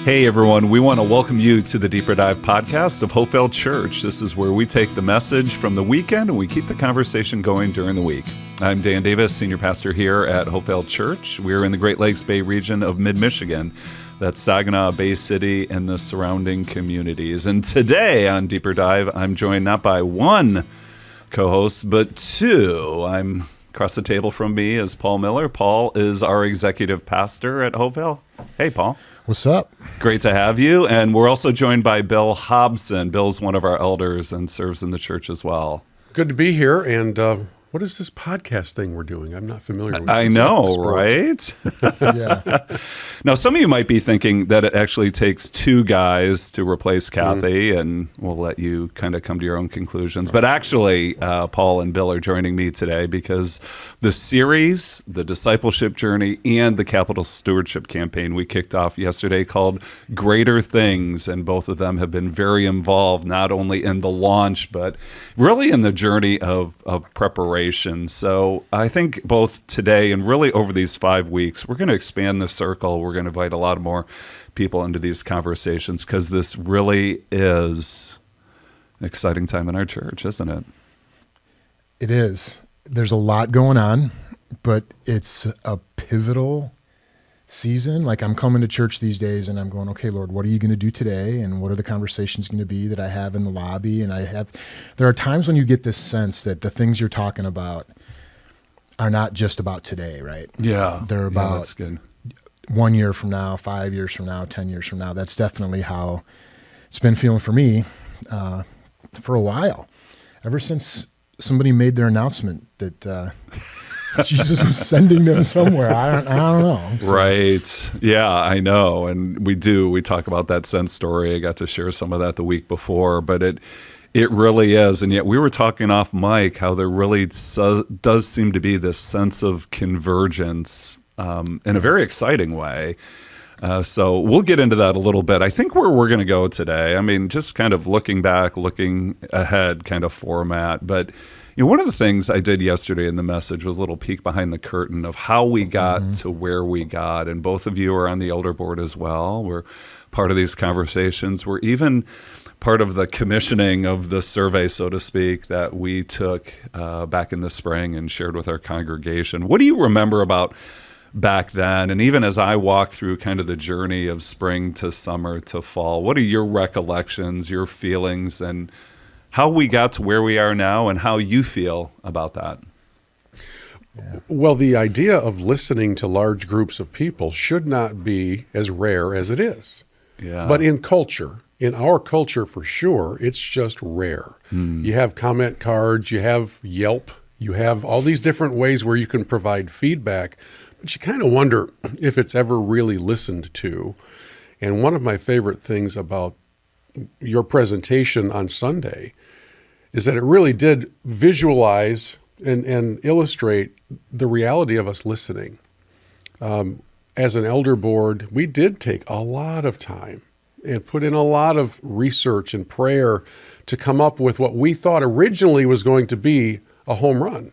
Hey everyone, we want to welcome you to the Deeper Dive podcast of Hopevale Church. This is where we take the message from the weekend and we keep the conversation going during the week. I'm Dan Davis, senior pastor here at Hopevale Church. We're in the Great Lakes Bay region of mid-Michigan. That's Saginaw, Bay City, and the surrounding communities. And today on Deeper Dive, I'm joined not by one co-host, but two. I'm across the table from me is Paul Miller. Paul is our executive pastor at Hopevale. Hey, Paul. What's up? Great to have you. And we're also joined by Bill Hobson. Bill's one of our elders and serves in the church as well. Good to be here. And what is this podcast thing we're doing? I'm not familiar with it. I know, right? Yeah. Now, some of you might be thinking that it actually takes two guys to replace Kathy, and we'll let you kind of come to your own conclusions. But actually, Paul and Bill are joining me today because the series, the discipleship journey, and the capital stewardship campaign we kicked off yesterday called Greater Things, and both of them have been very involved, not only in the launch, but really in the journey of preparation. So I think both today and really over these 5 weeks, we're going to expand the circle. We're going to invite a lot more people into these conversations because this really is an exciting time in our church, isn't it? It is. There's a lot going on, but it's a pivotal season. Like, I'm coming to church these days and I'm going, okay, Lord, what are you going to do today? And what are the conversations going to be that I have in the lobby? And there are times when you get this sense that the things you're talking about are not just about today, right? Yeah. They're about that's good. 1 year from now, 5 years from now, 10 years from now. That's definitely how it's been feeling for me for a while. Ever since somebody made their announcement that Jesus was sending them somewhere. I don't know. So. Right. Yeah, I know. And we talk about that sense story. I got to share some of that the week before, but it really is. And yet we were talking off mic how there really does seem to be this sense of convergence in a very exciting way. So we'll get into that a little bit. I think where we're going to go today, I mean, just kind of looking back, looking ahead kind of format. But one of the things I did yesterday in the message was a little peek behind the curtain of how we got to where we got. And both of you are on the elder board as well. We're part of these conversations. We're even part of the commissioning of the survey, so to speak, that we took back in the spring and shared with our congregation. What do you remember about back then? And even as I walk through kind of the journey of spring to summer to fall, what are your recollections, your feelings, and how we got to where we are now and how you feel about that? Yeah. Well, the idea of listening to large groups of people should not be as rare as it is. Yeah. But in our culture for sure, it's just rare. You have comment cards, you have Yelp, you have all these different ways where you can provide feedback, but you kind of wonder if it's ever really listened to. And one of my favorite things about your presentation on Sunday is that it really did visualize and illustrate the reality of us listening. As an elder board, we did take a lot of time and put in a lot of research and prayer to come up with what we thought originally was going to be a home run,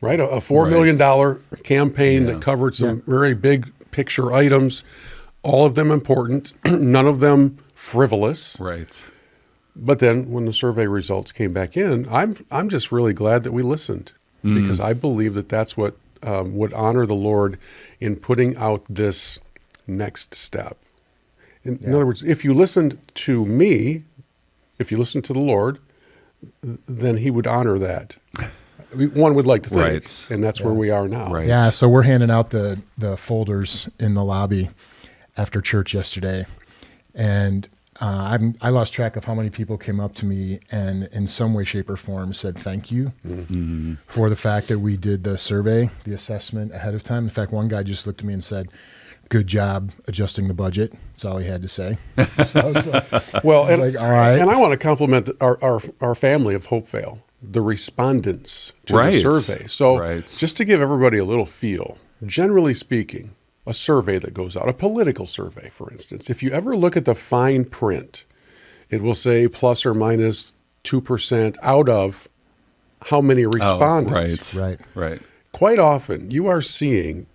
right? A $4 million campaign that covered some very big picture items, all of them important, none of them frivolous. Right. But then when the survey results came back in, I'm just really glad that we listened because I believe that that's what would honor the Lord in putting out this next step. In other words, if you listened to me, if you listened to the Lord, then he would honor that. One would like to think, and that's where we are now. Right. Yeah, so we're handing out the folders in the lobby after church yesterday, and I lost track of how many people came up to me and in some way, shape, or form said thank you for the fact that we did the survey, the assessment ahead of time. In fact, one guy just looked at me and said, "Good job adjusting the budget." That's all he had to say. So I was like, well, and, like, all right. And I want to compliment our family of Hopevale, the respondents to the survey. So just to give everybody a little feel, generally speaking, a survey that goes out, a political survey, for instance, if you ever look at the fine print, it will say plus or minus 2% out of how many respondents. Right. Quite often, you are seeing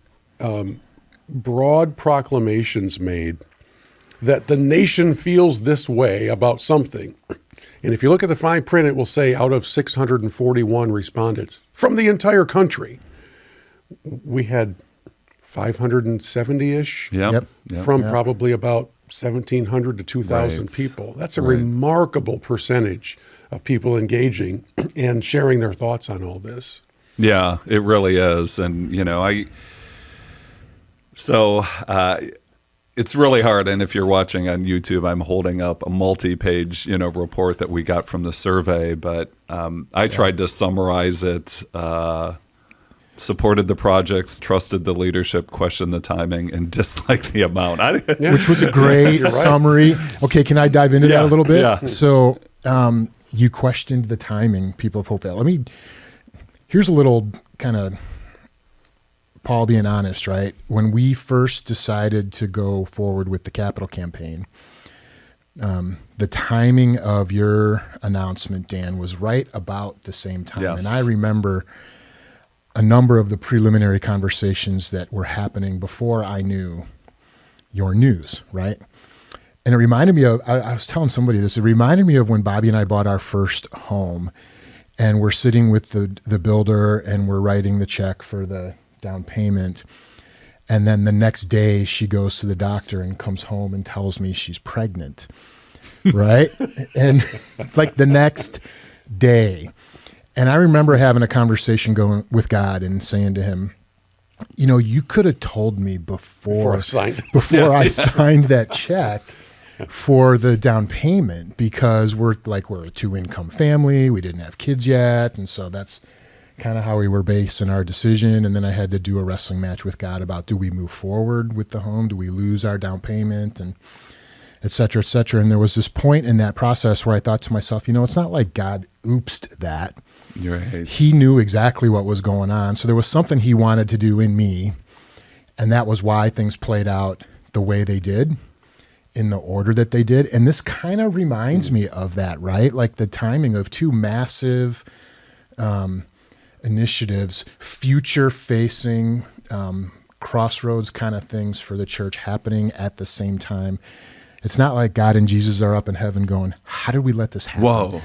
broad proclamations made that the nation feels this way about something. And if you look at the fine print, it will say out of 641 respondents from the entire country, we had 570-ish Yep. from probably about 1,700 to 2,000 Right. people. That's a remarkable percentage of people engaging and sharing their thoughts on all this. Yeah, it really is. And, it's really hard. And if you're watching on YouTube, I'm holding up a multi-page, report that we got from the survey. But I tried to summarize it. Supported the projects, trusted the leadership, questioned the timing, and disliked the amount. Which was a great summary. Okay, can I dive into that a little bit? Yeah. So you questioned the timing, people of Hopevale. Here's a little kind of Paul being honest, right? When we first decided to go forward with the capital campaign, the timing of your announcement, Dan, was right about the same time. Yes. And I remember a number of the preliminary conversations that were happening before I knew your news, right? And it reminded me of, I was telling somebody this, it reminded me of when Bobby and I bought our first home, and we're sitting with the builder and we're writing the check for the down payment. And then the next day she goes to the doctor and comes home and tells me she's pregnant, right? And like the next day. And I remember having a conversation going with God and saying to him, you could have told me before I signed that check for the down payment, because we're a 2-income family. We didn't have kids yet. And so that's kind of how we were basing our decision. And then I had to do a wrestling match with God about, do we move forward with the home? Do we lose our down payment? And et cetera, et cetera. And there was this point in that process where I thought to myself, it's not like God oopsed that. Right. He knew exactly what was going on. So there was something he wanted to do in me. And that was why things played out the way they did, in the order that they did. And this kind of reminds me of that, right? Like the timing of two massive initiatives, future-facing crossroads kind of things for the church happening at the same time. It's not like God and Jesus are up in heaven going, how did we let this happen? Whoa.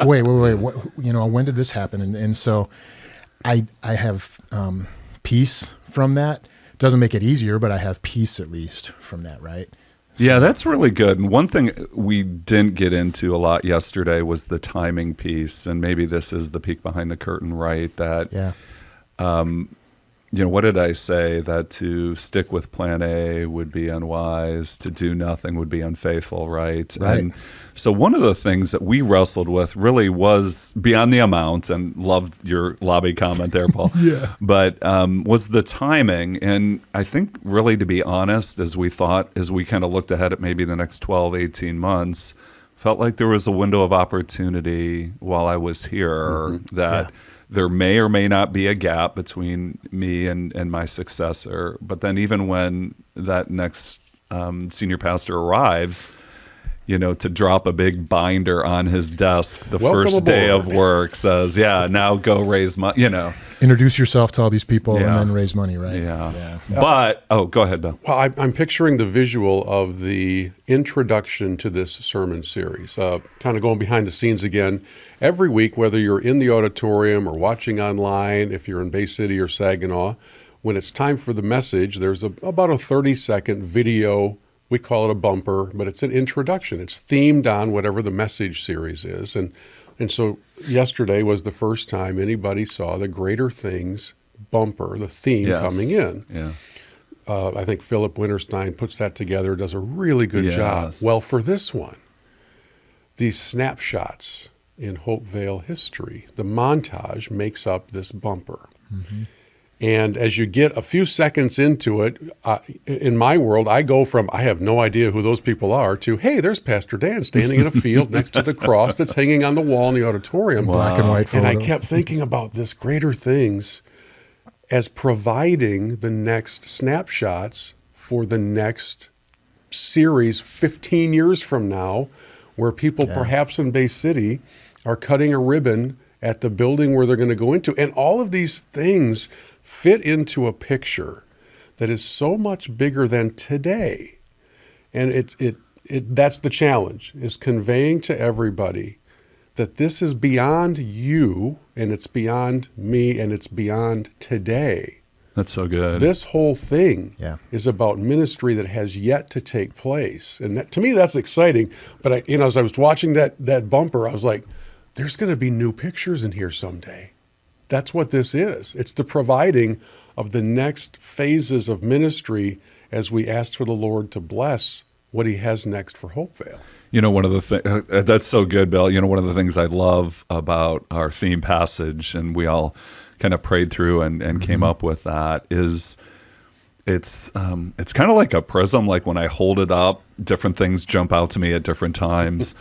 Wait. What, when did this happen? And so I have peace from that. Doesn't make it easier, but I have peace at least from that, right? So, yeah, that's really good. And one thing we didn't get into a lot yesterday was the timing piece. And maybe this is the peek behind the curtain, right? That, what did I say? That to stick with plan A would be unwise, to do nothing would be unfaithful, right? Right. And so one of the things that we wrestled with really was beyond the amount, and loved your lobby comment there, Paul. But was the timing. And I think really, to be honest, as we kind of looked ahead at maybe the next 12, 18 months, felt like there was a window of opportunity while I was here that there may or may not be a gap between me and my successor. But then even when that next senior pastor arrives, to drop a big binder on his desk the Welcome first day aboard. of work says, now go raise money, introduce yourself to all these people and then raise money, right? Yeah. But, go ahead, Bill. Well, I'm picturing the visual of the introduction to this sermon series, kind of going behind the scenes again. Every week, whether you're in the auditorium or watching online, if you're in Bay City or Saginaw, when it's time for the message, there's about a 30-second video. We call it a bumper, but it's an introduction. It's themed on whatever the message series is. And so yesterday was the first time anybody saw the Greater Things bumper, the theme coming in. Yeah. I think Philip Winterstein puts that together, does a really good job. Yes. Well, for this one, these snapshots in Hopevale history, the montage makes up this bumper. And as you get a few seconds into it, in my world, I go from, I have no idea who those people are, to, hey, there's Pastor Dan standing in a field next to the cross that's hanging on the wall in the auditorium. Black and white photo. And I kept thinking about this Greater Things as providing the next snapshots for the next series 15 years from now, where people perhaps in Bay City are cutting a ribbon at the building where they're going to go into. And all of these things fit into a picture that is so much bigger than today. And that's the challenge, is conveying to everybody that this is beyond you, and it's beyond me, and it's beyond today. That's so good. This whole thing Yeah. is about ministry that has yet to take place. And that, to me, that's exciting. But as I was watching that bumper, I was like, there's going to be new pictures in here someday. That's what this is. It's the providing of the next phases of ministry as we ask for the Lord to bless what he has next for Hopevale. One of the things that's so good, Bill. One of the things I love about our theme passage, and we all kind of prayed through and came up with that, is it's kind of like a prism. Like when I hold it up, different things jump out to me at different times.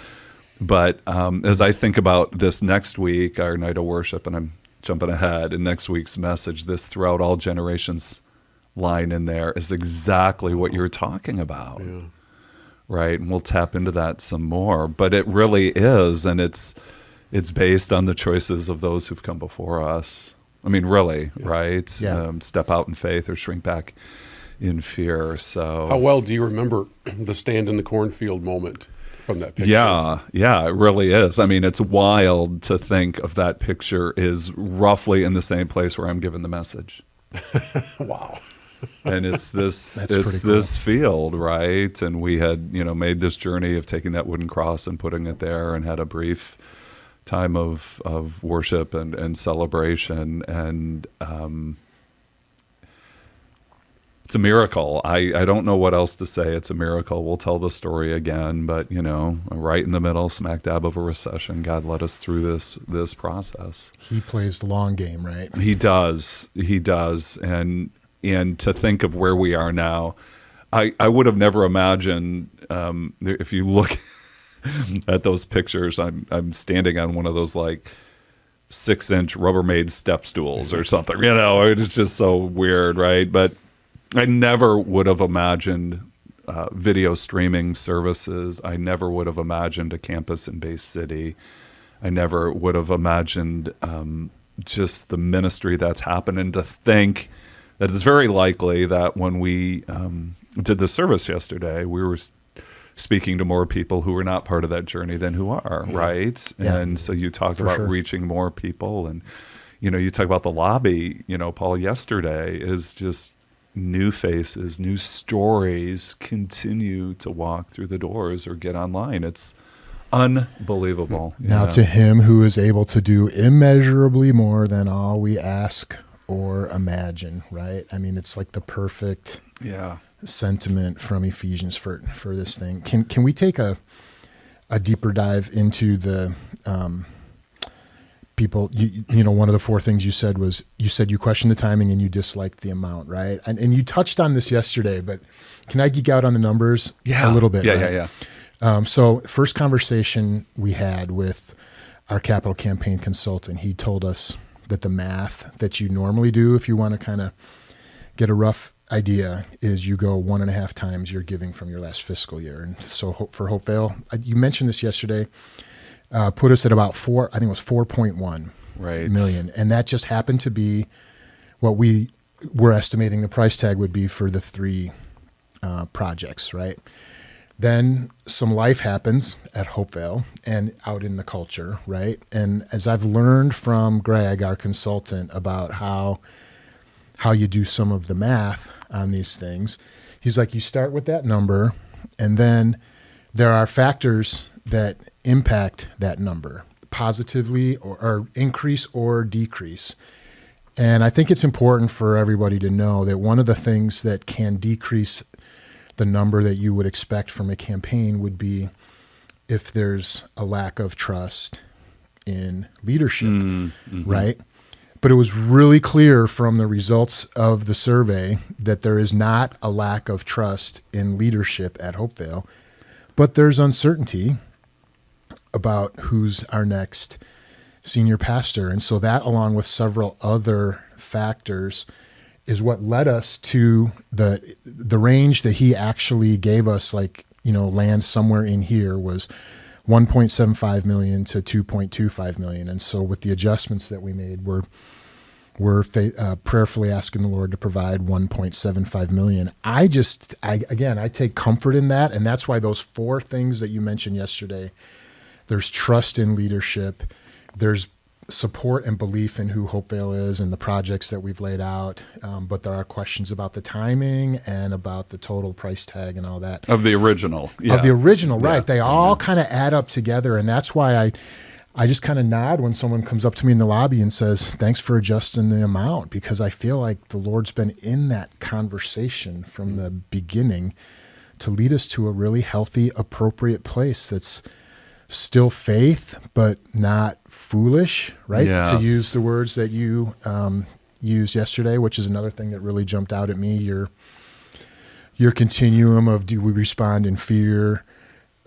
But as I think about this next week, our night of worship, and I'm jumping ahead, and next week's message, this throughout all generations line in there is exactly what you're talking about. Yeah. Right. And we'll tap into that some more, but it really is. And it's based on the choices of those who've come before us. I mean, really, right? Yeah. Step out in faith or shrink back in fear. So How well do you remember the stand in the cornfield moment from that picture? Yeah, it really is. I mean, it's wild to think of that picture is roughly in the same place where I'm given the message. Wow. And it's this That's it's pretty cool. this field, right? And we had made this journey of taking that wooden cross and putting it there, and had a brief time of worship and celebration, and it's a miracle. I don't know what else to say. It's a miracle. We'll tell the story again, but right in the middle, smack dab of a recession, God led us through this process. He plays the long game, right? He does, and to think of where we are now, I would have never imagined, if you look at those pictures, I'm standing on one of those like 6-inch Rubbermaid step stools or something, it's just so weird, right? But I never would have imagined video streaming services. I never would have imagined a campus in Bay City. I never would have imagined just the ministry that's happened, and to think that it's very likely that when we did the service yesterday, we were speaking to more people who were not part of that journey than who are, right? Yeah. And so you talk For about sure. reaching more people, and you talk about the lobby, Paul, yesterday is just new faces, new stories continue to walk through the doors or get online. It's unbelievable. Now to him who is able to do immeasurably more than all we ask or imagine, right? I mean, it's like the perfect sentiment from Ephesians for this thing. Can we take a deeper dive into the people? One of the 4 things you said was, you questioned the timing and you disliked the amount, right? And you touched on this yesterday, but can I geek out on the numbers a little bit? Yeah. So first conversation we had with our capital campaign consultant, he told us that the math that you normally do, if you want to kind of get a rough idea, is you go 1.5 times your giving from your last fiscal year. And so for Hopevale, you mentioned this yesterday, put us at about 4.1 million. And that just happened to be what we were estimating the price tag would be for the 3 projects, right? Then some life happens at Hopevale and out in the culture, right? And as I've learned from Greg, our consultant, about how you do some of the math on these things, he's like, you start with that number, and then there are factors that impact that number positively or increase or decrease. And I think it's important for everybody to know that one of the things that can decrease the number that you would expect from a campaign would be if there's a lack of trust in leadership, right? But it was really clear from the results of the survey that there is not a lack of trust in leadership at Hopevale, but there's uncertainty about who's our next senior pastor. And so that, along with several other factors, is what led us to the range that he actually gave us, land somewhere in here, was 1.75 million to 2.25 million. And so with the adjustments that we made, we're we're prayerfully asking the Lord to provide $1.75 million. I take comfort in that, and that's why those 4 things that you mentioned yesterday. There's trust in leadership. There's support and belief in who Hopevale is and the projects that we've laid out. But there are questions about the timing and about the total price tag and all that. Of the original. Of the original, right. Yeah. They all kind of add up together. And that's why I just kind of nod when someone comes up to me in the lobby and says, thanks for adjusting the amount, because I feel like the Lord's been in that conversation from the beginning to lead us to a really healthy, appropriate place that's still faith, but not foolish, right? Yes. To use the words that you used yesterday, which is another thing that really jumped out at me. Your continuum of, do we respond in fear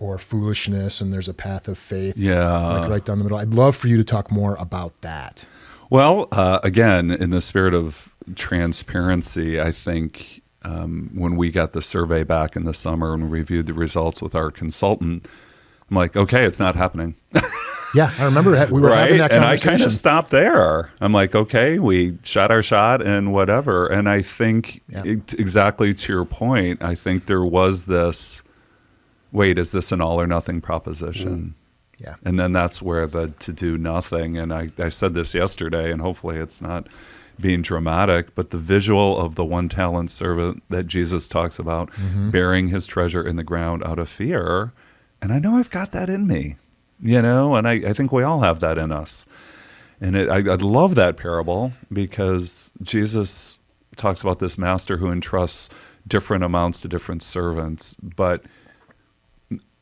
or foolishness? And there's a path of faith, like right down the middle. I'd love for you to talk more about that. Well, again, in the spirit of transparency, I think when we got the survey back in the summer and reviewed the results with our consultant, I'm like, okay, it's not happening. Yeah, I remember we were having that conversation. And I kind of stopped there. I'm like, okay, we shot our shot and whatever. And I think exactly to your point, I think there was this, wait, is this an all or nothing proposition? Yeah. And then that's where the to do nothing. And I said this yesterday, and hopefully it's not being dramatic, but the visual of the 1-talent servant that Jesus talks about, burying his treasure in the ground out of fear. And I know I've got that in me, and I think we all have that in us. And I love that parable because Jesus talks about this master who entrusts different amounts to different servants, but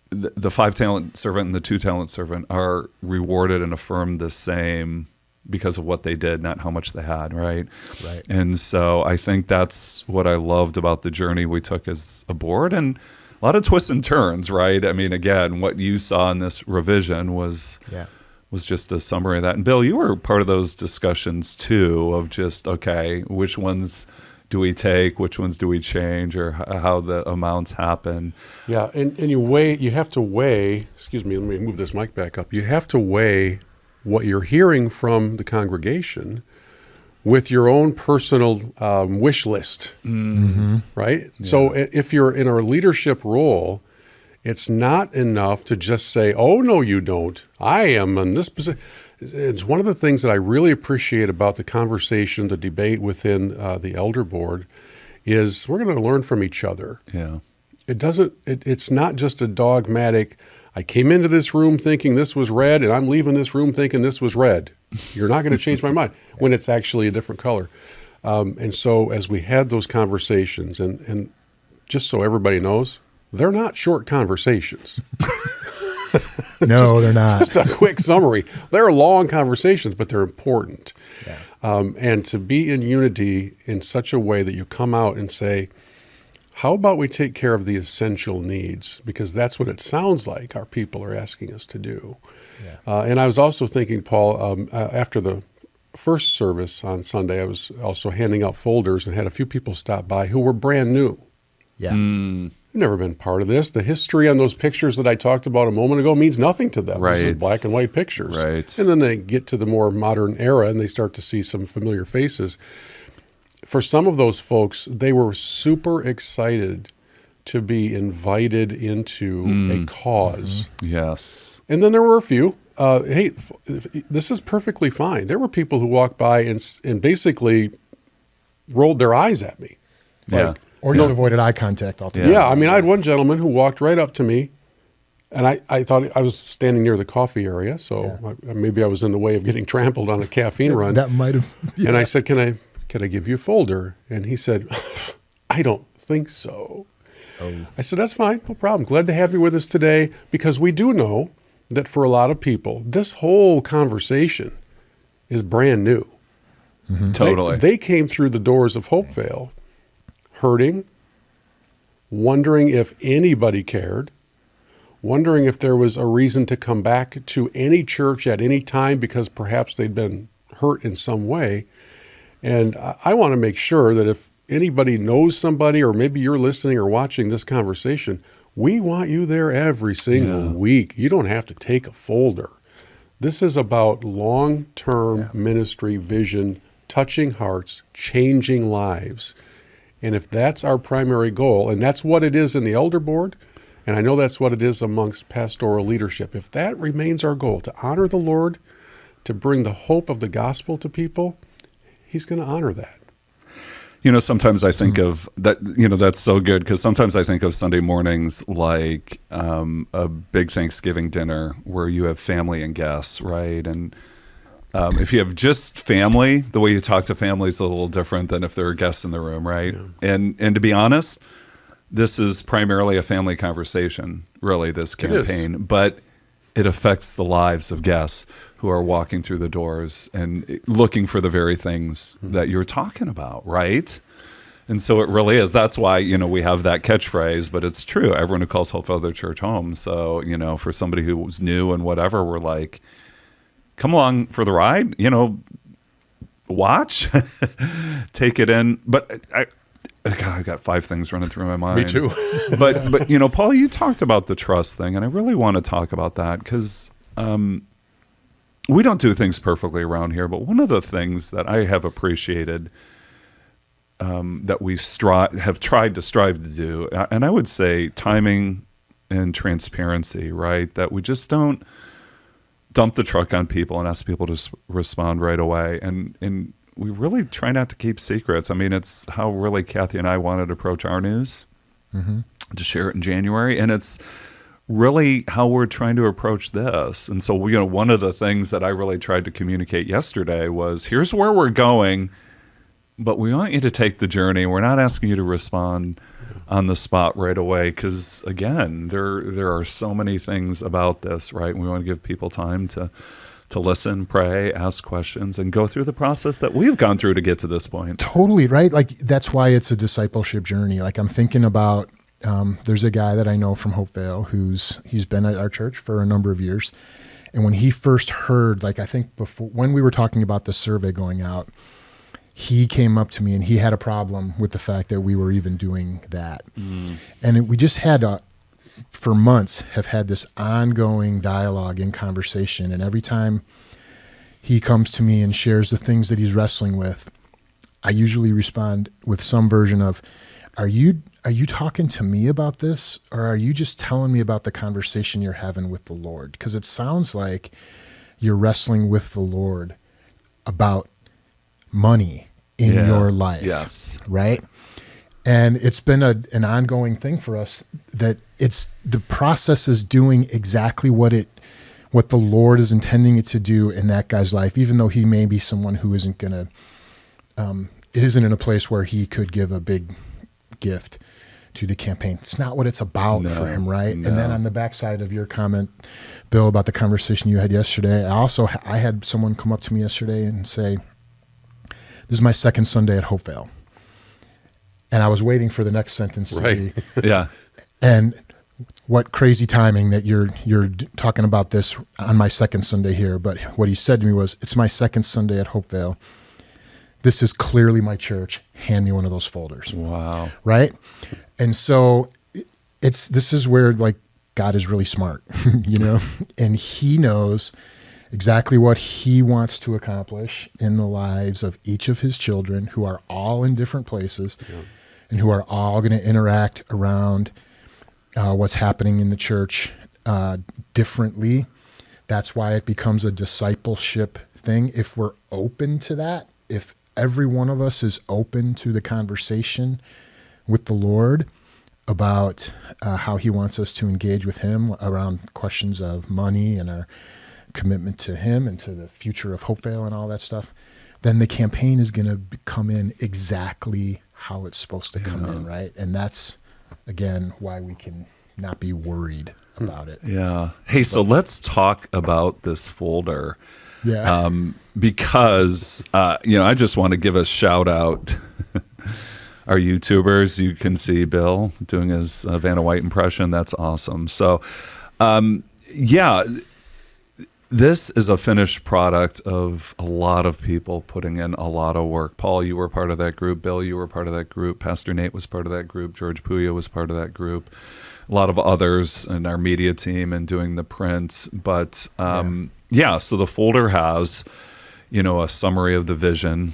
the 5-talent servant and the 2-talent servant are rewarded and affirmed the same because of what they did, not how much they had, right? Right. And so I think that's what I loved about the journey we took as a board, and a lot of twists and turns, right? I mean, again, what you saw in this revision was just a summary of that. And Bill, you were part of those discussions too, of just, okay, which ones do we take, which ones do we change, or how the amounts happen. Yeah, and you have to weigh, excuse me, let me move this mic back up. You have to weigh what you're hearing from the congregation with your own personal wish list, right? Yeah. So if you're in a leadership role, it's not enough to just say, oh, no, you don't. I am in this position. It's one of the things that I really appreciate about the conversation, the debate within the elder board, is we're going to learn from each other. Yeah. It's not just a dogmatic, I came into this room thinking this was red, and I'm leaving this room thinking this was red. You're not going to change my mind when it's actually a different color. And so as we had those conversations, and just so everybody knows, they're not short conversations. No, they're not. Just a quick summary. They're long conversations, but they're important. Yeah. And to be in unity in such a way that you come out and say, how about we take care of the essential needs? Because that's what it sounds like our people are asking us to do. Yeah. And I was also thinking, Paul, after the first service on Sunday, I was also handing out folders and had a few people stop by who were brand new. Yeah. They've never been part of this. The history on those pictures that I talked about a moment ago means nothing to them. Right. This is black and white pictures. Right. And then they get to the more modern era and they start to see some familiar faces. For some of those folks, they were super excited to be invited into a cause. Yes. And then there were a few, hey, this is perfectly fine. There were people who walked by and basically rolled their eyes at me. Yeah. Or just avoided eye contact altogether. Yeah, I mean, I had one gentleman who walked right up to me, and I thought I was standing near the coffee area, so maybe I was in the way of getting trampled on a caffeine run. That might have. Yeah. And I said, can I give you a folder? And he said, I don't think so. Oh. I said, that's fine, no problem. Glad to have you with us today, because we do know that for a lot of people, this whole conversation is brand new. Mm-hmm. Totally. They came through the doors of Hopevale hurting, wondering if anybody cared, wondering if there was a reason to come back to any church at any time because perhaps they'd been hurt in some way. And I want to make sure that if anybody knows somebody, or maybe you're listening or watching this conversation, we want you there every single week. You don't have to take a folder. This is about long-term ministry vision touching hearts, changing lives. And if that's our primary goal, and that's what it is in the elder board, and I know that's what it is amongst pastoral leadership, if that remains our goal, to honor the Lord, to bring the hope of the gospel to people, he's going to honor that. Sometimes I think of that, that's so good, because sometimes I think of Sunday mornings like a big Thanksgiving dinner where you have family and guests, right? And if you have just family, the way you talk to family is a little different than if there are guests in the room, right? Yeah. And to be honest, this is primarily a family conversation, really, this campaign, but it affects the lives of guests who are walking through the doors and looking for the very things that you're talking about, right? And so it really is. That's why, we have that catchphrase, but it's true. Everyone who calls Hopevale their church home. So, for somebody who's new and whatever, we're like, come along for the ride, watch, take it in. But I've got 5 things running through my mind. Me too. but Paul, you talked about the trust thing, and I really want to talk about that because we don't do things perfectly around here. But one of the things that I have appreciated that we have tried to strive to do, and I would say timing and transparency, right? That we just don't dump the truck on people and ask people to respond right away. And we really try not to keep secrets. I mean, it's how really Kathy and I wanted to approach our news, to share it in January. And it's really how we're trying to approach this. And so, one of the things that I really tried to communicate yesterday was, here's where we're going, but we want you to take the journey. We're not asking you to respond on the spot right away, because again, there are so many things about this, right? We want to give people time to listen, pray, ask questions, and go through the process that we've gone through to get to this point. Totally, right? Like, that's why it's a discipleship journey. Like, I'm thinking about, there's a guy that I know from Hopevale he's been at our church for a number of years. And when he first heard, like, I think before, when we were talking about the survey going out, he came up to me and he had a problem with the fact that we were even doing that. And we just had for months have had this ongoing dialogue and conversation. And every time he comes to me and shares the things that he's wrestling with, I usually respond with some version of, are you talking to me about this? Or are you just telling me about the conversation you're having with the Lord? Because it sounds like you're wrestling with the Lord about money in your life. Yes. Right? And it's been an ongoing thing for us that the process is doing exactly what the Lord is intending it to do in that guy's life, even though he may be someone who isn't in a place where he could give a big gift to the campaign. It's not what it's about for him, right? No. And then on the backside of your comment, Bill, about the conversation you had yesterday, I had someone come up to me yesterday and say, this is my second Sunday at Hopevale. And I was waiting for the next sentence to be. Yeah. And what crazy timing that you're talking about this on my second Sunday here. But what he said to me was, it's my second Sunday at Hopevale. This is clearly my church. Hand me one of those folders. Wow. Right? And so this is where, like, God is really smart, and he knows exactly what he wants to accomplish in the lives of each of his children, who are all in different places and who are all going to interact around what's happening in the church differently. That's why it becomes a discipleship thing. If we're open to that, if every one of us is open to the conversation with the Lord about how he wants us to engage with him around questions of money and our commitment to him and to the future of Hopevale and all that stuff, then the campaign is going to come in exactly how it's supposed to come in, right? And that's, again, why we can not be worried about it. Yeah. Hey, so let's talk about this folder. Yeah. Because, I just want to give a shout out. Our YouTubers, you can see Bill doing his Vanna White impression. That's awesome. So, this is a finished product of a lot of people putting in a lot of work. Paul, you were part of that group. Bill, you were part of that group. Pastor Nate was part of that group. George Puya was part of that group. A lot of others in our media team and doing the prints. But, so the folder has, a summary of the vision,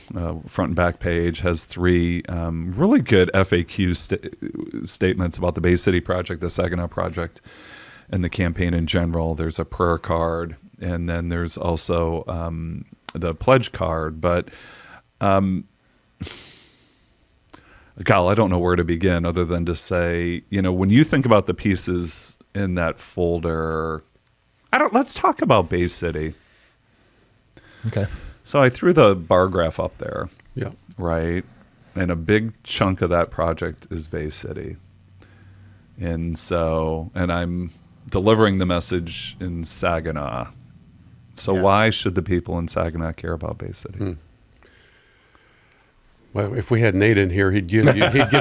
front and back page, has 3 really good FAQ statements about the Bay City project, the Saginaw project, and the campaign in general. There's a prayer card, and then there's also the pledge card. But, Gal, I don't know where to begin other than to say, when you think about the pieces in that folder, let's talk about Bay City. Okay. So I threw the bar graph up there. Yeah. Right. And a big chunk of that project is Bay City. And I'm delivering the message in Saginaw. So why should the people in Saginaw care about Bay City? Well, if we had Nate in here, he'd give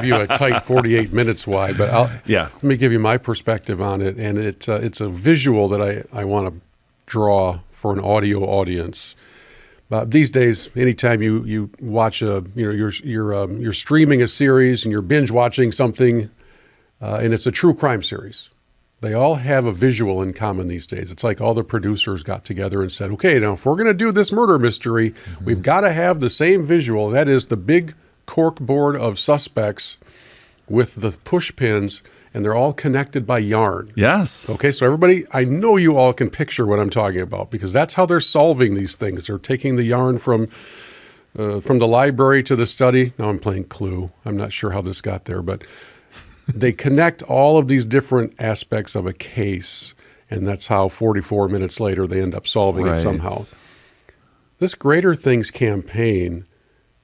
you a tight 48 minutes why. But let me give you my perspective on it, and it's a visual that I want to draw for an audio audience. These days, anytime you watch you're streaming a series and you're binge watching something, and it's a true crime series. They all have a visual in common these days. It's like all the producers got together and said, okay, now if we're going to do this murder mystery, we've got to have the same visual. And that is the big cork board of suspects with the push pins, and they're all connected by yarn. Yes. Okay, so everybody, I know you all can picture what I'm talking about, because that's how they're solving these things. They're taking the yarn from the library to the study. Now I'm playing Clue. I'm not sure how this got there, but they connect all of these different aspects of a case, and that's how 44 minutes later they end up solving it somehow. This Greater Things campaign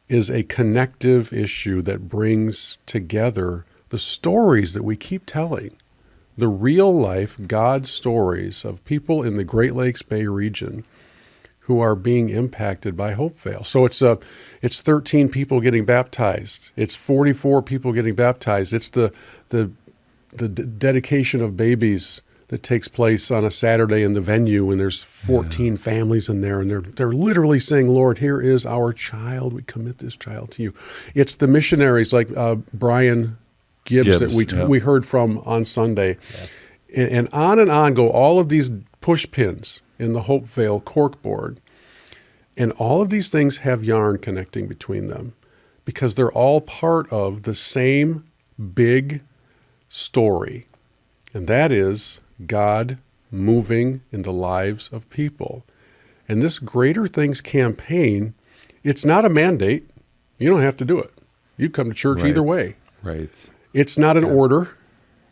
is a connective issue that brings together the stories that we keep telling, the real life God stories of people in the Great Lakes Bay region who are being impacted by Hopevale. So it's 13 people getting baptized. It's 44 people getting baptized. It's the dedication of babies that takes place on a Saturday in the venue, and there's 14 families in there, and they're literally saying, Lord, here is our child. We commit this child to you. It's the missionaries like Brian Gibbs that we heard from on Sunday. Yeah. And on go all of these push pins in the Hopevale corkboard. And all of these things have yarn connecting between them because they're all part of the same big story. And that is God moving in the lives of people. And this Greater Things campaign, it's not a mandate. You don't have to do it. You come to church either way. Right. It's not an order.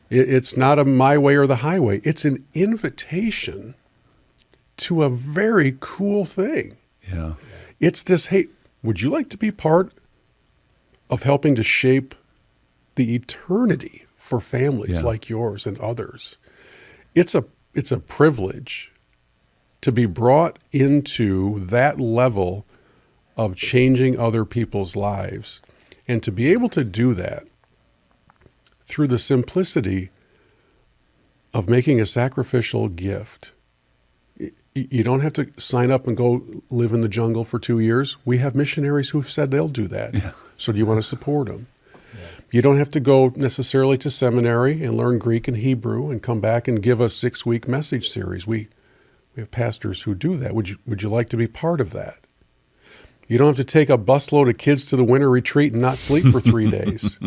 It's not a my way or the highway. It's an invitation to a very cool thing. Yeah. It's this, hey, would you like to be part of helping to shape the eternity for families like yours and others? It's a privilege to be brought into that level of changing other people's lives, and to be able to do that through the simplicity of making a sacrificial gift. You don't have to sign up and go live in the jungle for 2 years. We have missionaries who've said they'll do that. Yeah. So do you want to support them? Yeah. You don't have to go necessarily to seminary and learn Greek and Hebrew and come back and give a 6-week message series. We have pastors who do that. Would you like to be part of that? You don't have to take a busload of kids to the winter retreat and not sleep for 3 days.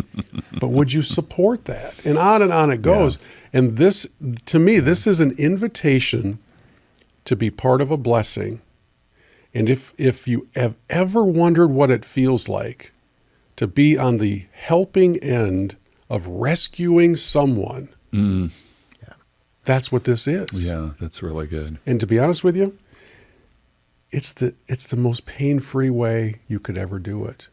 But would you support that? And on it goes. Yeah. And this, to me, this is an invitation to be part of a blessing. And if you have ever wondered what it feels like to be on the helping end of rescuing someone, that's what this is. Yeah, that's really good. And to be honest with you, it's the most pain-free way you could ever do it.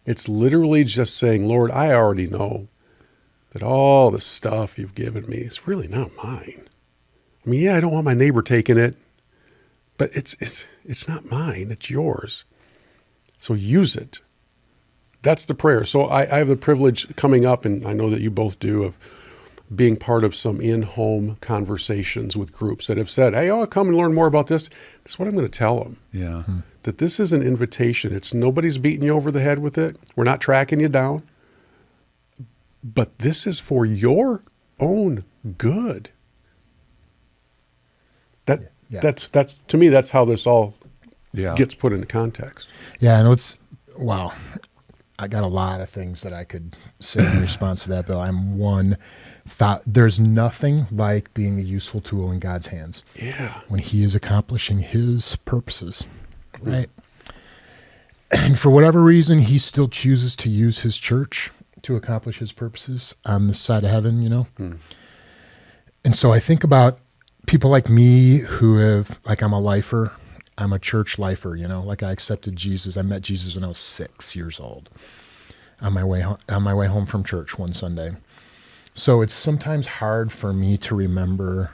It's literally just saying, Lord, I already know that all the stuff you've given me is really not mine. I mean, I don't want my neighbor taking it, but it's not mine, it's yours. So use it. That's the prayer. So I have the privilege coming up, and I know that you both do, of being part of some in-home conversations with groups that have said, hey, I'll come and learn more about this. That's what I'm going to tell them. Yeah. That this is an invitation. It's nobody's beating you over the head with it. We're not tracking you down. But this is for your own good. That's to me, that's how this all Yeah. gets put into context. Yeah, and wow, I got a lot of things that I could say in response to that, Bill. I'm one thought, there's nothing like being a useful tool in God's hands. Yeah. When he is accomplishing his purposes, right? And for whatever reason, he still chooses to use his church to accomplish his purposes on this side of heaven, And so I think about people like me who have, like, I'm a lifer. I'm a church lifer, like I accepted Jesus. I met Jesus when I was 6 years old on my way home from church one Sunday. So it's sometimes hard for me to remember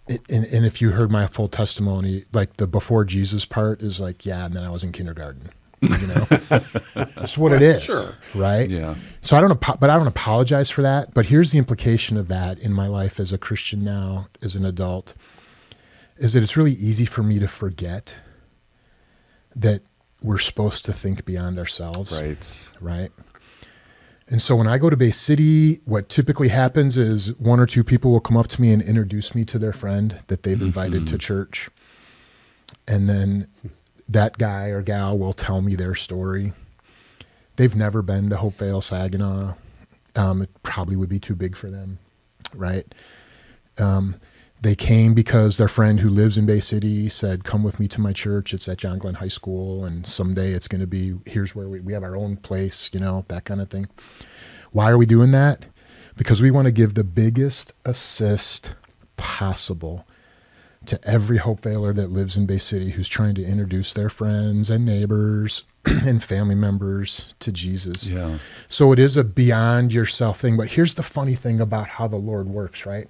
it, and if you heard my full testimony, like the before Jesus part is like, yeah, and then I was in kindergarten. That's what it is, Sure. right? Yeah. So I don't apologize for that. But here's the implication of that in my life as a Christian now, as an adult, is that it's really easy for me to forget that we're supposed to think beyond ourselves. Right. And so when I go to Bay City, what typically happens is one or two people will come up to me and introduce me to their friend that they've invited to church. And then that guy or gal will tell me their story. They've never been to Hopevale, Saginaw. It probably would be too big for them, right? They came because their friend who lives in Bay City said, come with me to my church. It's at John Glenn High School, and someday it's going to be, here's where we have our own place, that kind of thing. Why are we doing that? Because we want to give the biggest assist possible to every Hopevailer that lives in Bay City who's trying to introduce their friends and neighbors and family members to Jesus. Yeah. So it is a beyond yourself thing. But here's the funny thing about how the Lord works, right?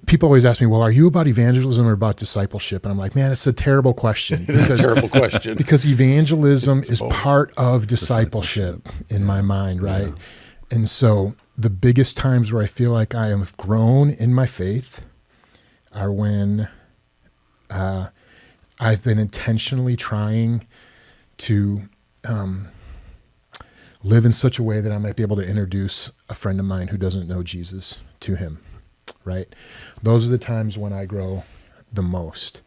People always ask me, well, are you about evangelism or about discipleship? And I'm like, man, it's a terrible question. It's a terrible question. Because evangelism is part of discipleship in my mind, right? Yeah. And so the biggest times where I feel like I have grown in my faith are when I've been intentionally trying to live in such a way that I might be able to introduce a friend of mine who doesn't know Jesus to him. Right? Those are the times when I grow the most.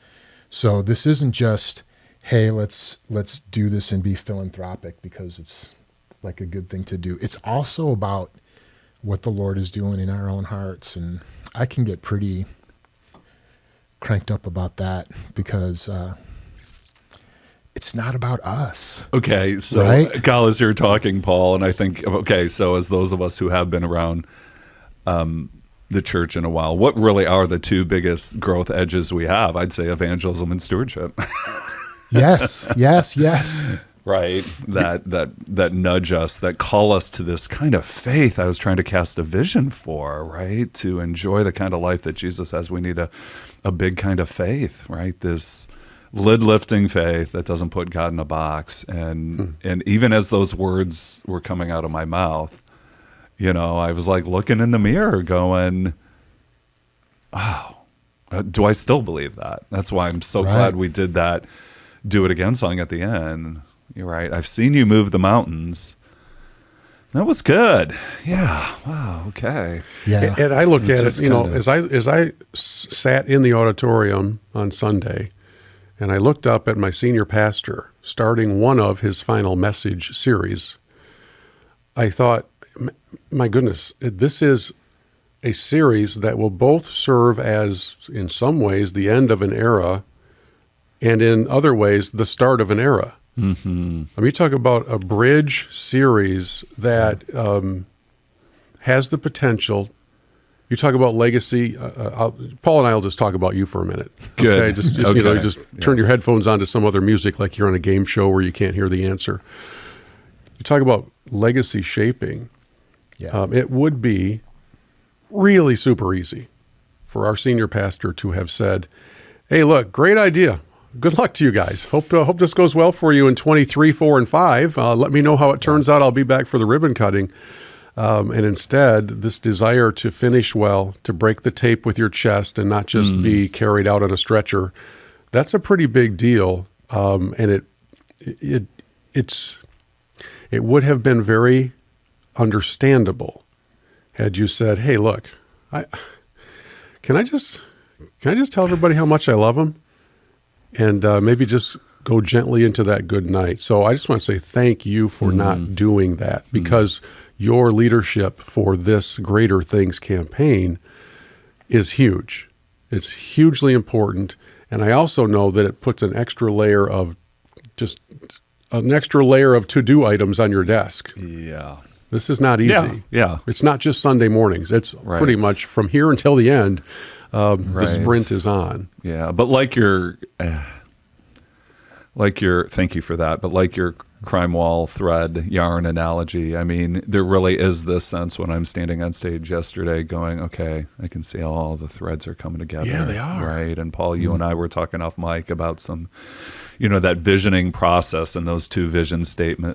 So this isn't just, hey, let's do this and be philanthropic because it's like a good thing to do. It's also about what the Lord is doing in our own hearts. And I can get pretty cranked up about that because it's not about us. Okay. So, right? Kyle, as you're talking, Paul, and I think, okay, so as those of us who have been around the church in a while, what really are the two biggest growth edges we have? I'd say evangelism and stewardship. Yes. Right. That nudge us, that call us to this kind of faith I was trying to cast a vision for, right? To enjoy the kind of life that Jesus has. We need a big kind of faith, right? This lid-lifting faith that doesn't put God in a box. And even as those words were coming out of my mouth, I was like looking in the mirror going, oh, do I still believe that? That's why I'm so glad we did that Do It Again song at the end. You're right. I've seen you move the mountains. That was good. Yeah. Wow. Okay. Yeah. And I look at it, as I sat in the auditorium on Sunday and I looked up at my senior pastor starting one of his final message series, I thought, my goodness, this is a series that will both serve as, in some ways, the end of an era, and in other ways, the start of an era. Mm-hmm. I mean, you talk about a bridge series that has the potential. You talk about legacy. Paul and I will just talk about you for a minute. Good. Okay? Just turn your headphones on to some other music like you're on a game show where you can't hear the answer. You talk about legacy shaping. Yeah. It would be really super easy for our senior pastor to have said, hey, look, great idea. Good luck to you guys. Hope this goes well for you in 23, 4, and 5. Let me know how it turns out. I'll be back for the ribbon cutting. And instead, this desire to finish well, to break the tape with your chest and not just be carried out on a stretcher, that's a pretty big deal. And it would have been very understandable had you said, hey, look, can I just tell everybody how much I love them? and maybe just go gently into that good night. So I just want to say thank you for not doing that, because your leadership for this Greater Things campaign is huge. It's hugely important. And I also know that it puts an extra layer of to-do items on your desk. Yeah. This is not easy. Yeah. It's not just Sunday mornings. It's pretty much from here until the end. The sprint is on. Yeah. But like your, thank you for that. But like your crime wall thread yarn analogy, I mean, there really is this sense when I'm standing on stage yesterday going, okay, I can see all the threads are coming together. Yeah, they are. Right. And Paul, you and I were talking off mic about some, that visioning process and those two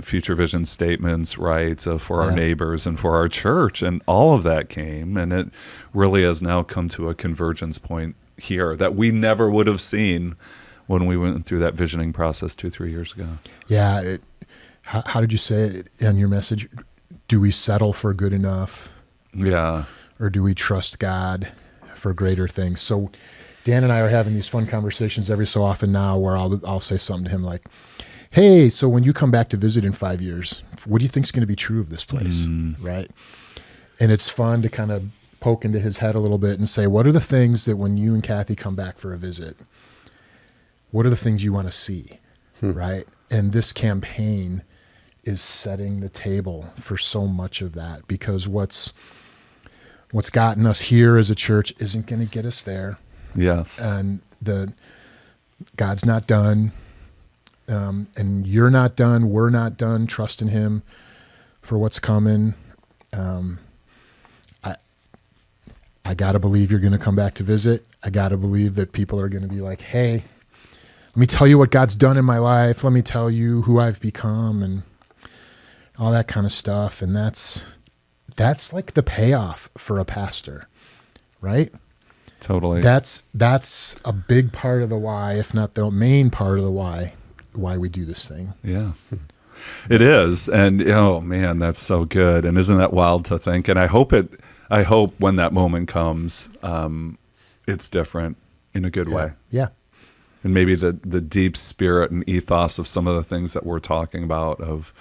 future vision statements, right, for our neighbors and for our church. And all of that came, and it really has now come to a convergence point here that we never would have seen when we went through that visioning process 2-3 years ago. Yeah. How did you say it in your message? Do we settle for good enough? Yeah. Or do we trust God for greater things? So Dan and I are having these fun conversations every so often now where I'll say something to him like, hey, so when you come back to visit in 5 years, what do you think is going to be true of this place? Right. And it's fun to kind of poke into his head a little bit and say, what are the things that when you and Kathy come back for a visit, what are the things you want to see? Right. And this campaign is setting the table for so much of that, because what's gotten us here as a church isn't going to get us there. Yes. And God's not done. And you're not done. We're not done trusting him for what's coming. I got to believe you're going to come back to visit. I got to believe that people are going to be like, hey, let me tell you what God's done in my life. Let me tell you who I've become and all that kind of stuff. And that's like the payoff for a pastor, right? Totally. That's a big part of the why, if not the main part of the why we do this thing. Yeah, it is. And, oh man, that's so good. And isn't that wild to think? And I hope when that moment comes, it's different in a good way. Yeah. And maybe the deep spirit and ethos of some of the things that we're talking about of,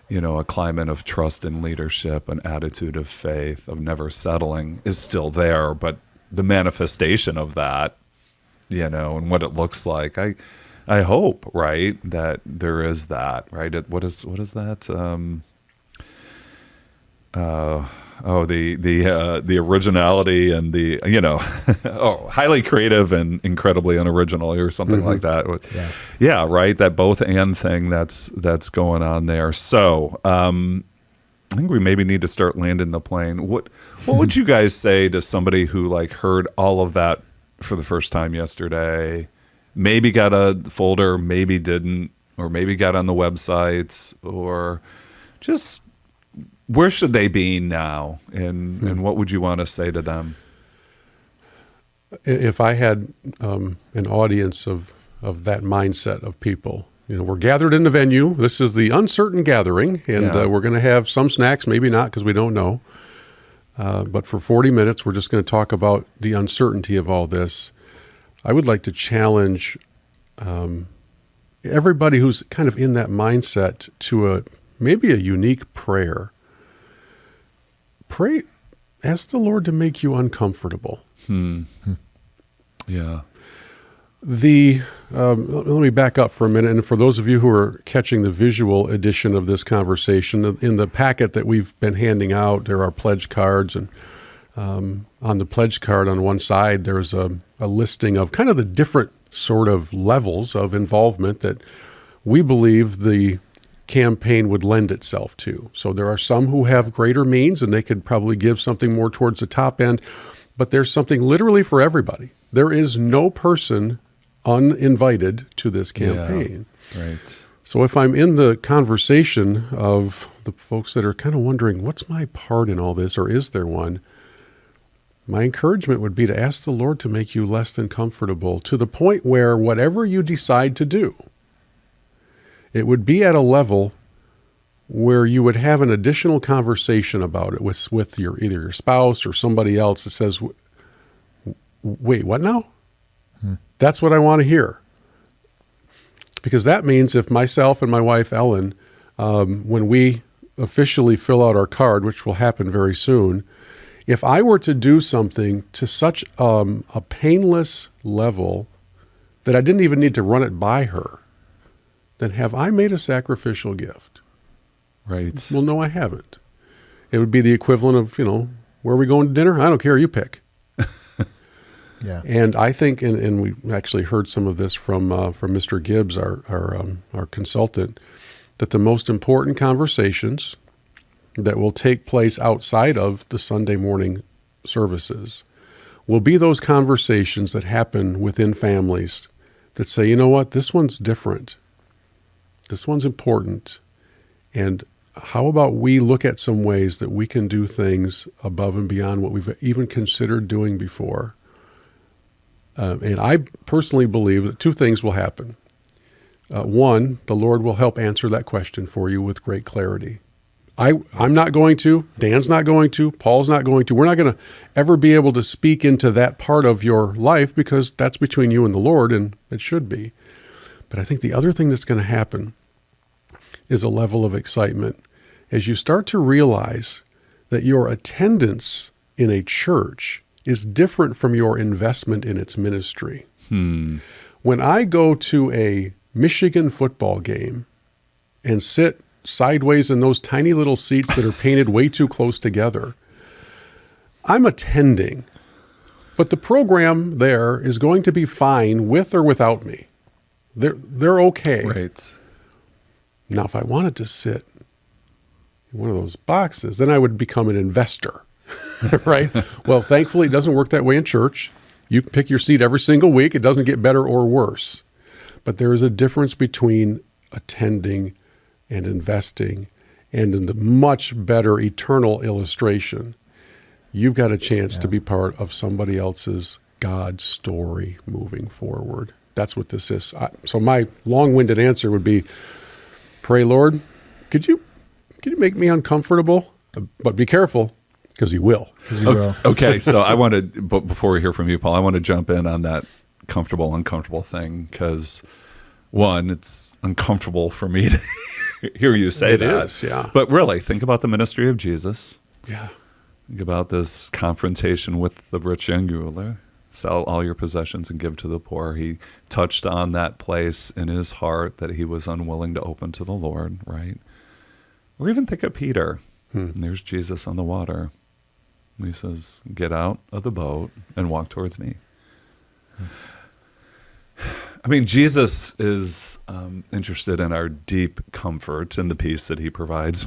a climate of trust and leadership, an attitude of faith, of never settling is still there. But the manifestation of that, and what it looks like, I hope, right, that there is that, right? What is that? The originality and the highly creative and incredibly unoriginal or something like that. Yeah, right. That both and thing that's going on there. So I think we maybe need to start landing the plane. What would you guys say to somebody who heard all of that for the first time yesterday? Maybe got a folder, maybe didn't, or maybe got on the websites, or just. Where should they be now, and what would you want to say to them? If I had an audience of that mindset of people, we're gathered in the venue. This is the uncertain gathering, and we're going to have some snacks, maybe not because we don't know. But for 40 minutes, we're just going to talk about the uncertainty of all this. I would like to challenge everybody who's kind of in that mindset to maybe a unique prayer. Pray, ask the Lord to make you uncomfortable. Yeah. Let me back up for a minute. And for those of you who are catching the visual edition of this conversation, in the packet that we've been handing out, there are pledge cards. And on the pledge card on one side, there's a listing of kind of the different sort of levels of involvement that we believe the campaign would lend itself to. So there are some who have greater means and they could probably give something more towards the top end, but there's something literally for everybody. There is no person uninvited to this campaign. Yeah, right. So if I'm in the conversation of the folks that are kind of wondering, what's my part in all this, or is there one? My encouragement would be to ask the Lord to make you less than comfortable, to the point where whatever you decide to do, it would be at a level where you would have an additional conversation about it with either your spouse or somebody else that says, wait, what now? That's what I want to hear. Because that means if myself and my wife, Ellen, when we officially fill out our card, which will happen very soon, if I were to do something to such a painless level that I didn't even need to run it by her, then have I made a sacrificial gift? Right. Well, no, I haven't. It would be the equivalent of, where are we going to dinner? I don't care, you pick. Yeah. And I think, and we actually heard some of this from Mr. Gibbs, our consultant, that the most important conversations that will take place outside of the Sunday morning services will be those conversations that happen within families that say, you know what, this one's different. This one's important. And how about we look at some ways that we can do things above and beyond what we've even considered doing before? And I personally believe that two things will happen. One, the Lord will help answer that question for you with great clarity. I'm not going to, Dan's not going to, Paul's not going to. We're not going to ever be able to speak into that part of your life because that's between you and the Lord, and it should be. But I think the other thing that's going to happen is a level of excitement as you start to realize that your attendance in a church is different from your investment in its ministry. When I go to a Michigan football game and sit sideways in those tiny little seats that are painted way too close together, I'm attending, but the program there is going to be fine with or without me. They're okay. Right. Now, if I wanted to sit in one of those boxes, then I would become an investor, right? Well, thankfully, it doesn't work that way in church. You can pick your seat every single week. It doesn't get better or worse. But there is a difference between attending and investing, and in the much better eternal illustration, you've got a chance to be part of somebody else's God story moving forward. That's what this is. So my long-winded answer would be, pray, Lord, could you make me uncomfortable? But be careful, because He will. Okay, so I want to, but before we hear from you, Paul, I want to jump in on that comfortable, uncomfortable thing, because one, it's uncomfortable for me to hear you say that. It is, yeah. But really, think about the ministry of Jesus. Yeah. Think about this confrontation with the rich young ruler. Sell all your possessions and give to the poor. He touched on that place in his heart that he was unwilling to open to the Lord, right? Or even think of Peter. And there's Jesus on the water. He says, get out of the boat and walk towards me. I mean, Jesus is interested in our deep comfort and the peace that He provides,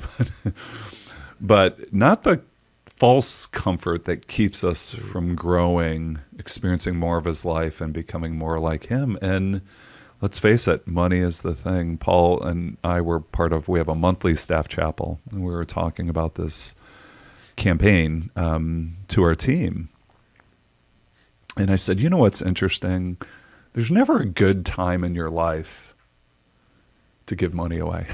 but not the false comfort that keeps us from growing, experiencing more of His life and becoming more like Him. And let's face it, money is the thing. Paul and I were we have a monthly staff chapel, and we were talking about this campaign to our team. And I said, you know what's interesting? There's never a good time in your life to give money away.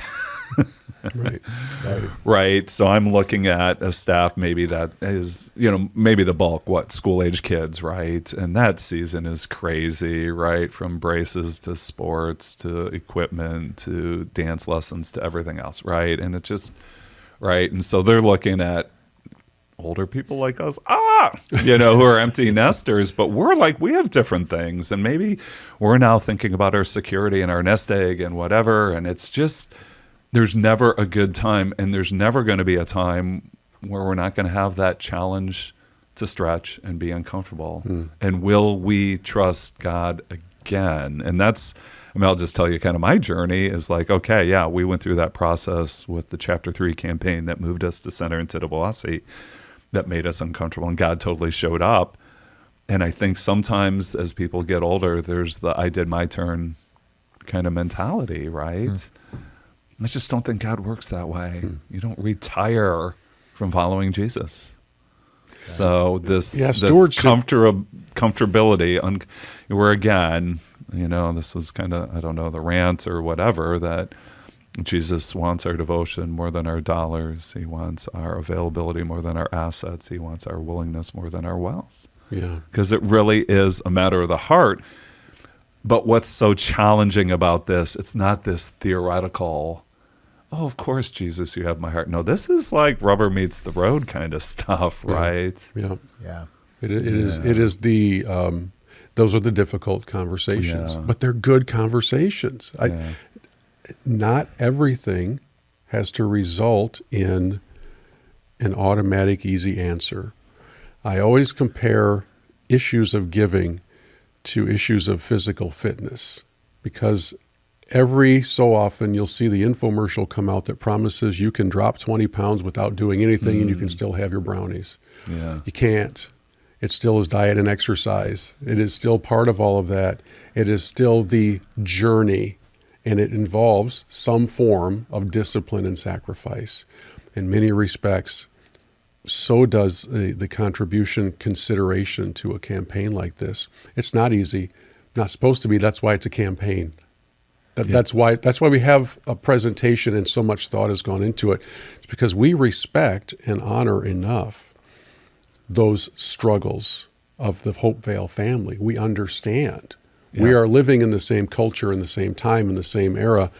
Right. So I'm looking at a staff maybe that is, maybe the bulk, school-age kids, right? And that season is crazy, right? From braces to sports to equipment to dance lessons to everything else, right? And it's just, right? And so they're looking at older people like us, who are empty nesters, but we have different things. And maybe we're now thinking about our security and our nest egg and whatever. And it's just, there's never a good time, and there's never going to be a time where we're not going to have that challenge to stretch and be uncomfortable. And will we trust God again? And that's, I'll just tell you kind of my journey is like, okay, yeah, we went through that process with the Chapter 3 campaign that moved us to Center in Tittabawassee, that made us uncomfortable, and God totally showed up. And I think sometimes as people get older, there's the I did my turn kind of mentality, right? I just don't think God works that way. You don't retire from following Jesus. So this comfortability, where again, this was kind of, I don't know, the rant or whatever, that Jesus wants our devotion more than our dollars. He wants our availability more than our assets. He wants our willingness more than our wealth. Yeah. Because it really is a matter of the heart. But what's so challenging about this, it's not this theoretical, oh, of course, Jesus, you have my heart. No, this is like rubber meets the road kind of stuff, right? Yeah. Yeah. It is the, those are the difficult conversations, Yeah. but they're good conversations. Yeah. Not everything has to result in an automatic, easy answer. I always compare issues of giving to issues of physical fitness, because every so often you'll see the infomercial come out that promises you can drop 20 pounds without doing anything and you can still have your brownies. Yeah. You can't. It still is diet and exercise. It is still part of all of that. It is still the journey, and it involves some form of discipline and sacrifice. In many respects, so does the contribution consideration to a campaign like this. It's not easy, not supposed to be. That's why it's a campaign. That's why we have a presentation and so much thought has gone into it. It's because we respect and honor enough those struggles of the Hopevale family. We understand. Yeah. We are living in the same culture, in the same time, in the same era.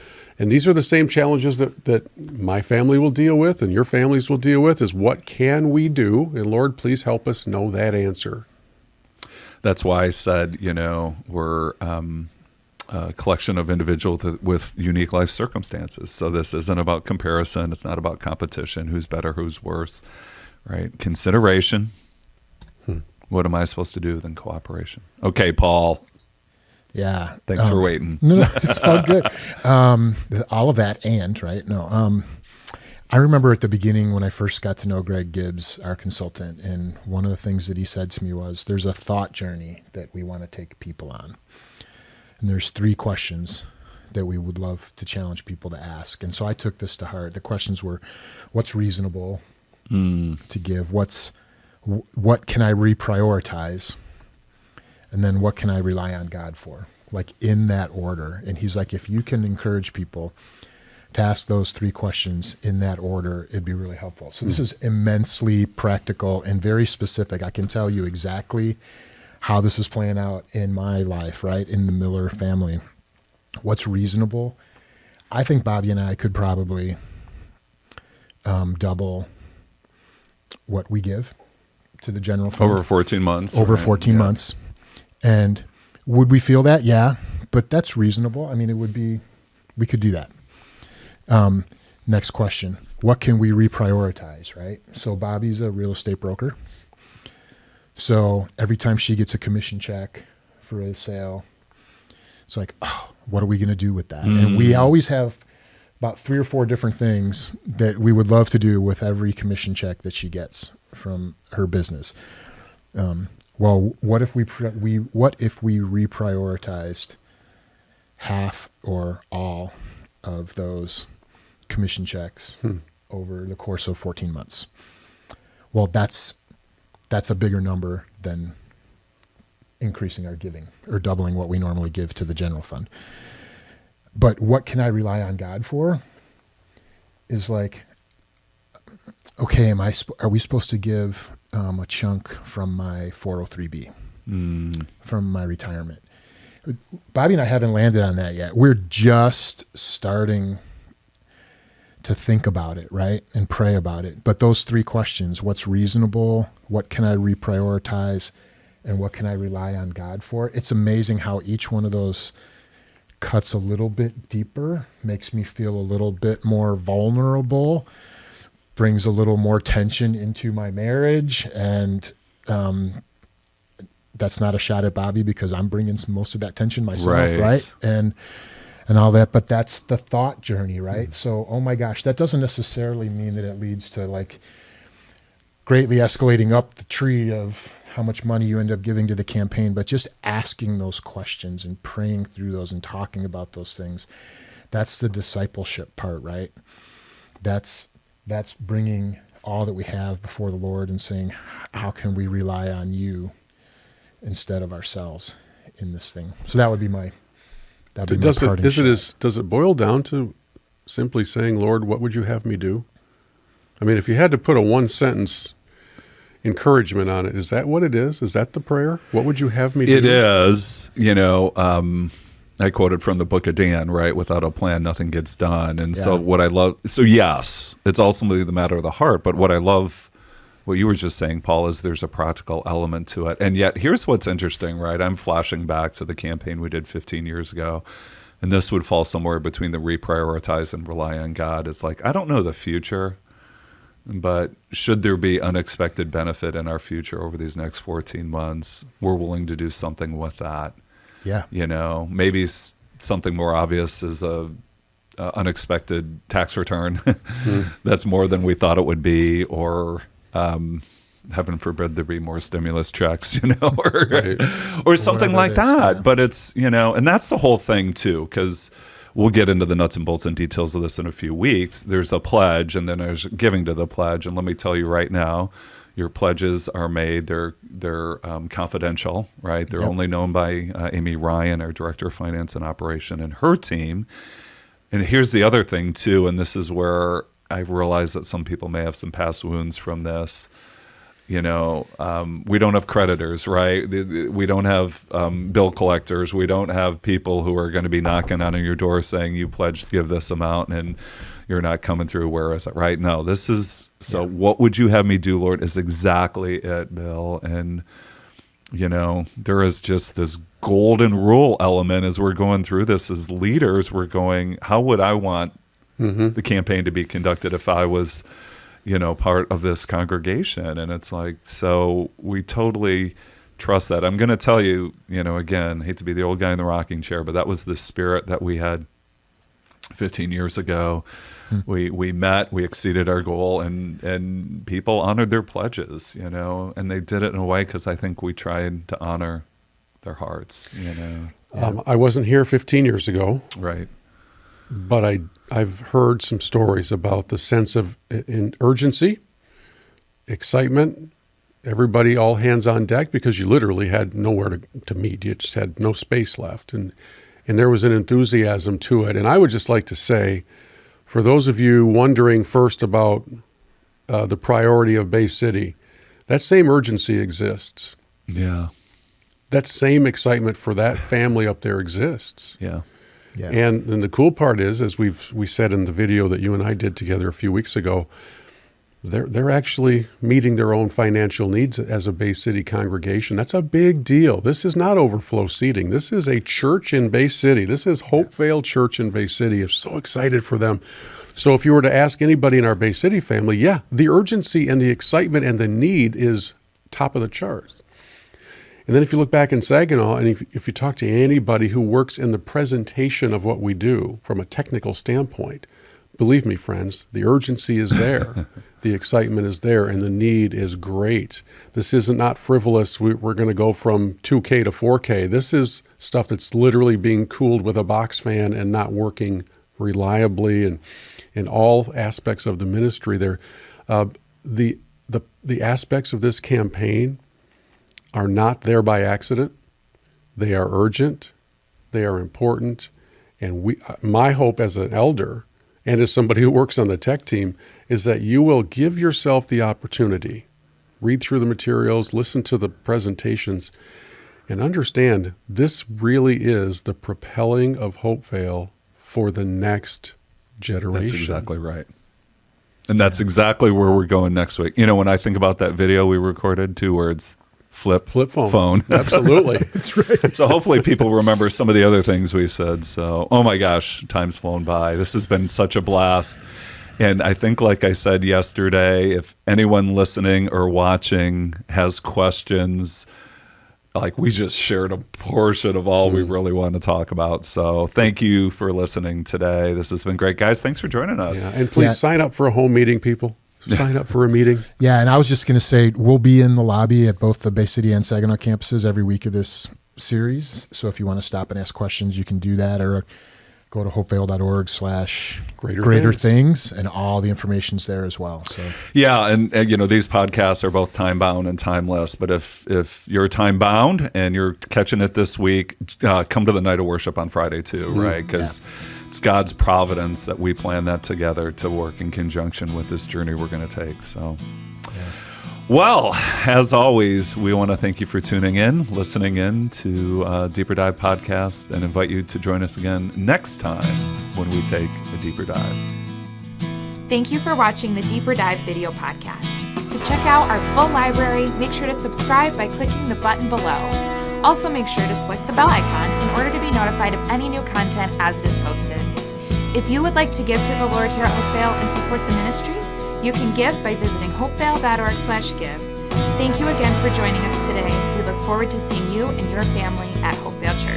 And these are the same challenges that my family will deal with and your families will deal with, is what can we do? And Lord, please help us know that answer. That's why I said, we're a collection of individuals with unique life circumstances. So this isn't about comparison. It's not about competition. Who's better, who's worse, right? Consideration. What am I supposed to do? Then cooperation. Okay, Paul. Yeah. Thanks for waiting. No, it's all good. All of that right? No. I remember at the beginning when I first got to know Greg Gibbs, our consultant, and one of the things that he said to me was, there's a thought journey that we want to take people on. And there's 3 questions that we would love to challenge people to ask. And so I took this to heart. The questions were, what's reasonable to give? What can I reprioritize? And then what can I rely on God for? Like in that order. And he's like, if you can encourage people to ask those 3 questions in that order, it'd be really helpful. So this is immensely practical and very specific. I can tell you exactly how this is playing out in my life, right? In the Miller family. What's reasonable? I think Bobby and I could probably double what we give to the general fund. Over 14 months. Over right? 14 months. And would we feel that? Yeah. But that's reasonable. I mean, we could do that. Next question. What can we reprioritize, right? So Bobby's a real estate broker. So every time she gets a commission check for a sale, it's like, oh, what are we going to do with that? And we always have about 3 or 4 different things that we would love to do with every commission check that she gets from her business. Well, what if we reprioritized half or all of those commission checks over the course of 14 months? Well, that's a bigger number than increasing our giving or doubling what we normally give to the general fund. But what can I rely on God for is like, okay, are we supposed to give a chunk from my 403B, from my retirement? Bobby and I haven't landed on that yet. We're just starting to think about it, right? And pray about it. But those 3 questions, what's reasonable, what can I reprioritize, and what can I rely on God for? It's amazing how each one of those cuts a little bit deeper, makes me feel a little bit more vulnerable, brings a little more tension into my marriage. And that's not a shot at Bobby, because I'm bringing most of that tension myself, right? And all that. But that's the thought journey, right? So, oh my gosh, that doesn't necessarily mean that it leads to like greatly escalating up the tree of how much money you end up giving to the campaign, but just asking those questions and praying through those and talking about those things. That's the discipleship part, right? That's bringing all that we have before the Lord and saying, how can we rely on you instead of ourselves in this thing? So that would be my parting shot. Does it boil down to simply saying, Lord, what would you have me do? I mean, if you had to put a 1-sentence encouragement on it. Is that what it is? Is that the prayer? What would you have me do? It is, I quoted from the book of Dan, right? Without a plan, nothing gets done. And so what I love, so yes, it's ultimately the matter of the heart. But what I love, what you were just saying, Paul, is there's a practical element to it. And yet here's what's interesting, right? I'm flashing back to the campaign we did 15 years ago. And this would fall somewhere between the reprioritize and rely on God. It's like, I don't know the future, but should there be unexpected benefit in our future over these next 14 months, we're willing to do something with that. Yeah. Maybe something more obvious is a unexpected tax return that's more than we thought it would be, or heaven forbid there be more stimulus checks, or something like that. Yeah. But it's, and that's the whole thing too, because we'll get into the nuts and bolts and details of this in a few weeks. There's a pledge, and then there's giving to the pledge. And let me tell you right now, your pledges are made. They're confidential, right? They're only known by Amy Ryan, our Director of Finance and Operation, and her team. And here's the other thing, too, and this is where I realize that some people may have some past wounds from this. We don't have creditors, right? We don't have bill collectors. We don't have people who are going to be knocking on your door saying you pledged to give this amount and you're not coming through. Where is it? Right? No, this is, what would you have me do, Lord, is exactly it, Bill. And, there is just this golden rule element as we're going through this as leaders. We're going, how would I want the campaign to be conducted if I was, part of this congregation? And it's like, so we totally trust that. I'm going to tell you, again, hate to be the old guy in the rocking chair, but that was the spirit that we had 15 years ago. We met, we exceeded our goal, and people honored their pledges, and they did it in a way because I think we tried to honor their hearts, I wasn't here 15 years ago. Right. But I've heard some stories about the sense of urgency, excitement, everybody all hands on deck, because you literally had nowhere to meet. You just had no space left. And there was an enthusiasm to it. And I would just like to say, for those of you wondering first about the priority of Bay City, that same urgency exists. Yeah. That same excitement for that family up there exists. Yeah. Yeah. And the cool part is, as we said in the video that you and I did together a few weeks ago, they're actually meeting their own financial needs as a Bay City congregation. That's a big deal. This is not overflow seating. This is a church in Bay City. This is Hopevale Church in Bay City. I'm so excited for them. So if you were to ask anybody in our Bay City family, the urgency and the excitement and the need is top of the charts. And then if you look back in Saginaw, and if you talk to anybody who works in the presentation of what we do from a technical standpoint, believe me, friends, the urgency is there, the excitement is there, and the need is great. This is not frivolous. We're going to go from 2K to 4K. This is stuff that's literally being cooled with a box fan and not working reliably, and in all aspects of the ministry there. The aspects of this campaign are not there by accident. They are urgent. They are important. And my hope as an elder and as somebody who works on the tech team is that you will give yourself the opportunity, read through the materials, listen to the presentations, and understand this really is the propelling of Hopevale for the next generation. That's exactly right. And that's exactly where we're going next week. When I think about that video we recorded, 2 words: flip phone. Absolutely. That's right. So hopefully people remember some of the other things we said. So, oh my gosh, time's flown by. This has been such a blast. And I think, like I said yesterday, if anyone listening or watching has questions, like, we just shared a portion of all we really want to talk about. So thank you for listening today. This has been great. Guys, thanks for joining us. Yeah, and please sign up for a home meeting, people. Sign up for a meeting. Yeah, and I was just going to say, we'll be in the lobby at both the Bay City and Saginaw campuses every week of this series. So if you want to stop and ask questions, you can do that, or go to hopevale.org/greater things, and all the information's there as well. So yeah, and these podcasts are both time bound and timeless. But if you're time bound and you're catching it this week, come to the night of worship on Friday too, right? Because it's God's providence that we plan that together to work in conjunction with this journey we're going to take. So, Well, as always, we want to thank you for tuning in, listening in to Deeper Dive Podcast, and invite you to join us again next time when we take a deeper dive. Thank you for watching the Deeper Dive video podcast. To check out our full library, make sure to subscribe by clicking the button below. Also, make sure to select the bell icon in order to be notified of any new content as it is posted. If you would like to give to the Lord here at Hopevale and support the ministry, you can give by visiting hopevale.org/give. Thank you again for joining us today. We look forward to seeing you and your family at Hopevale Church.